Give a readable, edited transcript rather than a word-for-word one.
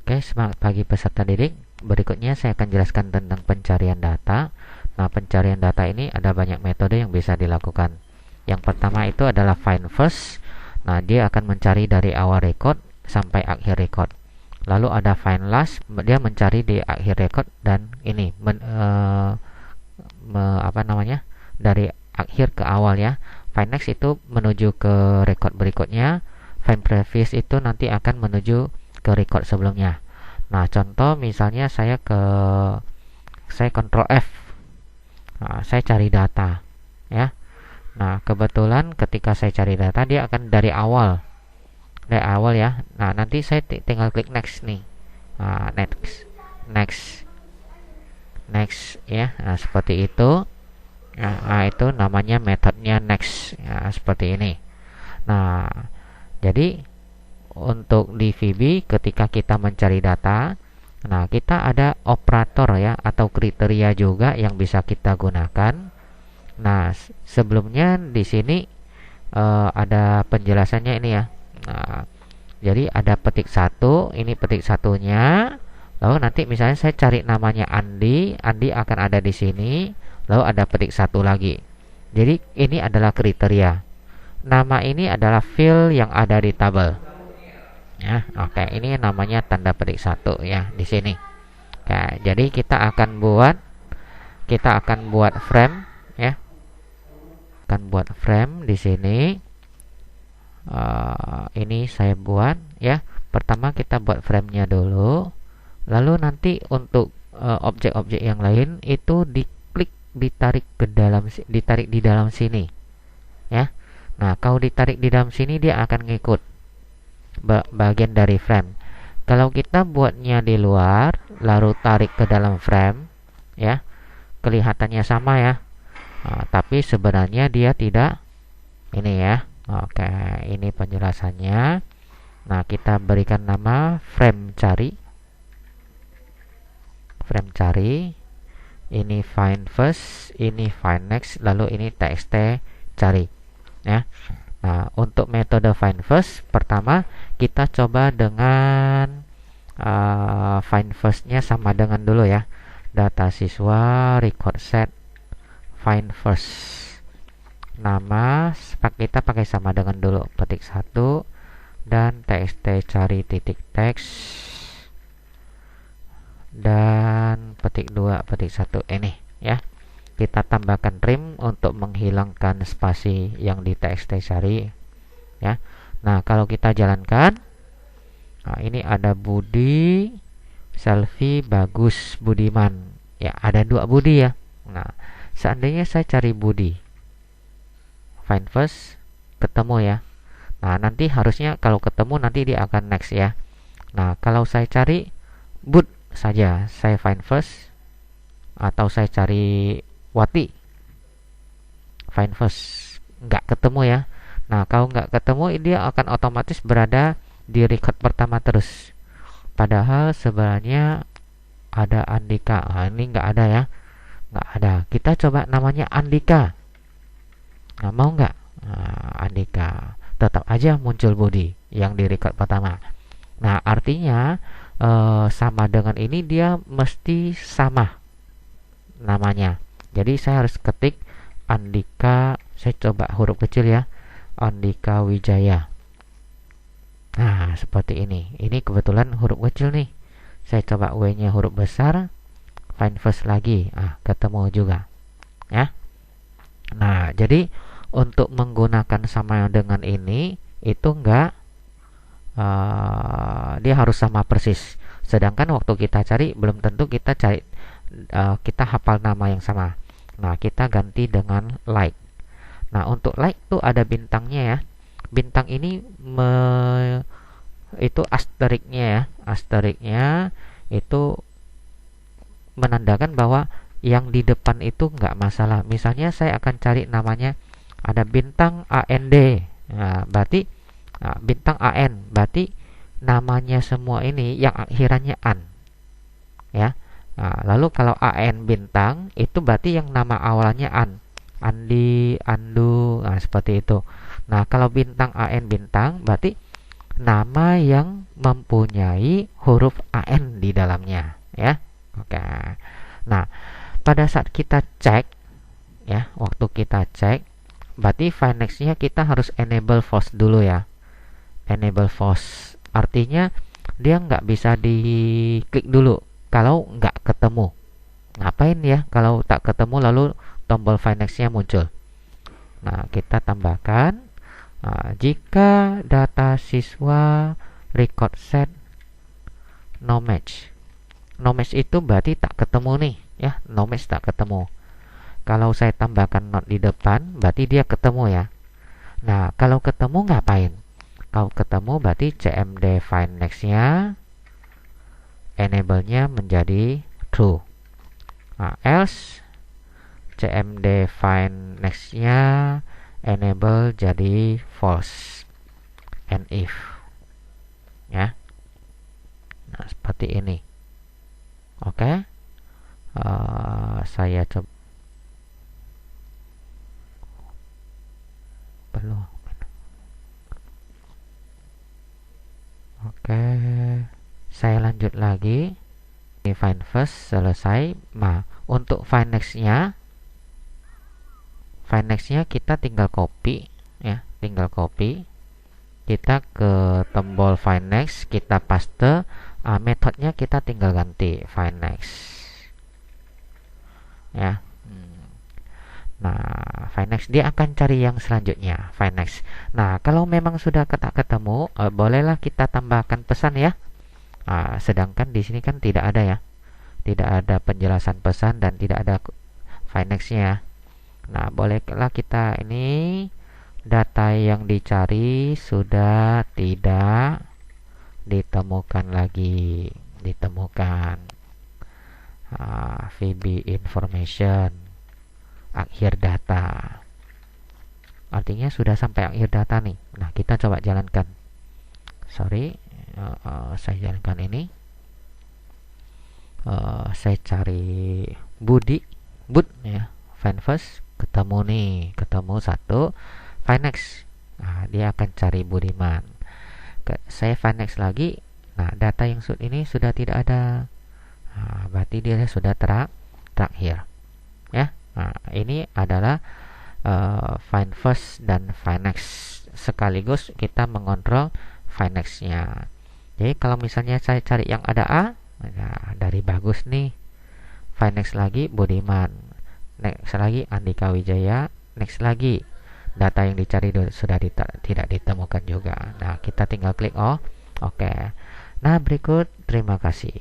Oke, semangat pagi peserta didik. Berikutnya saya akan jelaskan tentang pencarian data. Nah, pencarian data ini ada banyak metode yang bisa dilakukan. Yang pertama itu adalah find first. Nah, dia akan mencari dari awal record sampai akhir record. Lalu ada find last, dia mencari di akhir record dan ini dari akhir ke awal ya. Find next itu menuju ke record berikutnya. Find previous itu nanti akan menuju ke record sebelumnya. Nah, contoh misalnya saya Ctrl F. Nah, saya cari data ya. Nah, kebetulan ketika saya cari data dia akan dari awal ya. Nah, nanti saya tinggal klik next nih. Nah, next ya. Nah, seperti itu. Nah, itu namanya metodenya next ya, seperti ini. Nah, jadi untuk di VB ketika kita mencari data, nah kita ada operator ya atau kriteria juga yang bisa kita gunakan. Nah, sebelumnya di sini ada penjelasannya ini ya. Nah, jadi ada petik satu, ini petik satunya. Lalu nanti misalnya saya cari namanya Andi akan ada di sini. Lalu ada petik satu lagi. Jadi ini adalah kriteria. Nama ini adalah field yang ada di tabel. Ya, oke, ini namanya tanda petik satu ya di sini. Oke, jadi kita akan buat frame ya. Akan buat frame di sini. Ini saya buat ya. Pertama kita buat framenya dulu. Lalu nanti untuk objek-objek yang lain itu ditarik di dalam sini ya. Nah, kalau ditarik di dalam sini dia akan ngikut bagian dari frame. Kalau kita buatnya di luar lalu tarik ke dalam frame ya, kelihatannya sama ya. Nah, tapi sebenarnya dia tidak ini ya. Oke, ini penjelasannya. Nah, kita berikan nama frame cari. Ini find first, ini find next, lalu ini txt cari ya. Nah, untuk metode find first, pertama kita coba dengan find first-nya sama dengan dulu ya. Data siswa, record set, find first. Nama kita pakai sama dengan dulu, petik 1 dan txt cari titik teks dan petik 2 petik 1 ini ya. Kita tambahkan trim untuk menghilangkan spasi yang di txt cari ya. Nah, kalau kita jalankan, nah ini ada Budi, Selfie, Bagus, Budiman ya, ada 2 Budi ya. Nah, seandainya saya cari Budi, find first, ketemu ya. Nah, nanti harusnya kalau ketemu nanti dia akan next ya. Nah, kalau saya cari Bud saja, saya find first, atau saya cari Wati, find first, nggak ketemu ya. Nah, kalau nggak ketemu dia akan otomatis berada di record pertama terus. Padahal sebenarnya ada Andika. Nah, ini nggak ada ya, nggak ada. Kita coba namanya Andika. Nah, mau nggak? Nah, Andika, tetap aja muncul Budi yang di record pertama. Nah, artinya sama dengan ini dia mesti sama namanya. Jadi saya harus ketik Andika, saya coba huruf kecil ya, Andika Wijaya. Nah, seperti ini. Ini kebetulan huruf kecil nih. Saya coba W-nya huruf besar, find first lagi. Ketemu juga ya. Nah, jadi untuk menggunakan sama dengan ini itu enggak, dia harus sama persis. Sedangkan waktu kita cari belum tentu kita cari kita hafal nama yang sama. Nah, kita ganti dengan like. Nah, untuk like tuh ada bintangnya ya. Bintang ini itu asteriknya ya. Asteriknya itu menandakan bahwa yang di depan itu enggak masalah. Misalnya saya akan cari namanya ada bintang AND. Nah, berarti bintang AN, berarti namanya semua ini yang akhirannya an ya. Nah, lalu kalau AN bintang itu berarti yang nama awalnya an, Andi, Andu, nah seperti itu. Nah, kalau bintang AN bintang berarti nama yang mempunyai huruf AN di dalamnya, ya. Oke. Nah, pada saat kita cek, ya, waktu kita cek, berarti find next-nya kita harus enable false dulu, ya. Enable false artinya dia nggak bisa diklik dulu kalau nggak ketemu. Ngapain ya kalau tak ketemu lalu tombol find next-nya muncul. Nah, kita tambahkan jika data siswa record set no match. No match itu berarti tak ketemu nih, ya. No match tak ketemu. Kalau saya tambahkan not di depan, berarti dia ketemu, ya. Nah, kalau ketemu ngapain? Kalau ketemu berarti cmd find next-nya enable-nya menjadi true. Nah, else cmd find next-nya enable jadi false. And if, ya. Nah, seperti ini. Oke. Saya coba belum. Oke. Saya lanjut lagi. Find first selesai. Nah, untuk find next-nya kita tinggal copy, ya, tinggal copy. Kita ke tombol find next, kita paste. Metodenya kita tinggal ganti find next, ya. Nah, find next dia akan cari yang selanjutnya, find next. Nah, kalau memang sudah tak ketemu, bolehlah kita tambahkan pesan, ya. Sedangkan di sini kan tidak ada, ya, tidak ada penjelasan pesan dan tidak ada find next-nya. Nah, bolehlah kita ini data yang dicari sudah tidak ditemukan lagi, ditemukan. VB information akhir data, artinya sudah sampai akhir data nih. Nah, kita coba jalankan. Saya jalankan ini. Saya cari Bud, ya, find first, ketemu nih, ketemu satu. Find next, nah, dia akan cari Budiman. Saya find next lagi. Nah, data yang ini sudah tidak ada. Nah, berarti dia sudah terakhir, ya. Nah, ini adalah find first dan find next. Sekaligus kita mengontrol find next-nya. Jadi kalau misalnya saya cari yang ada A, nah, dari Bagus nih, find next lagi Budiman, next lagi Andika Wijaya, next lagi data yang dicari sudah tidak ditemukan juga. Nah, kita tinggal klik oke. Nah, berikut, terima kasih.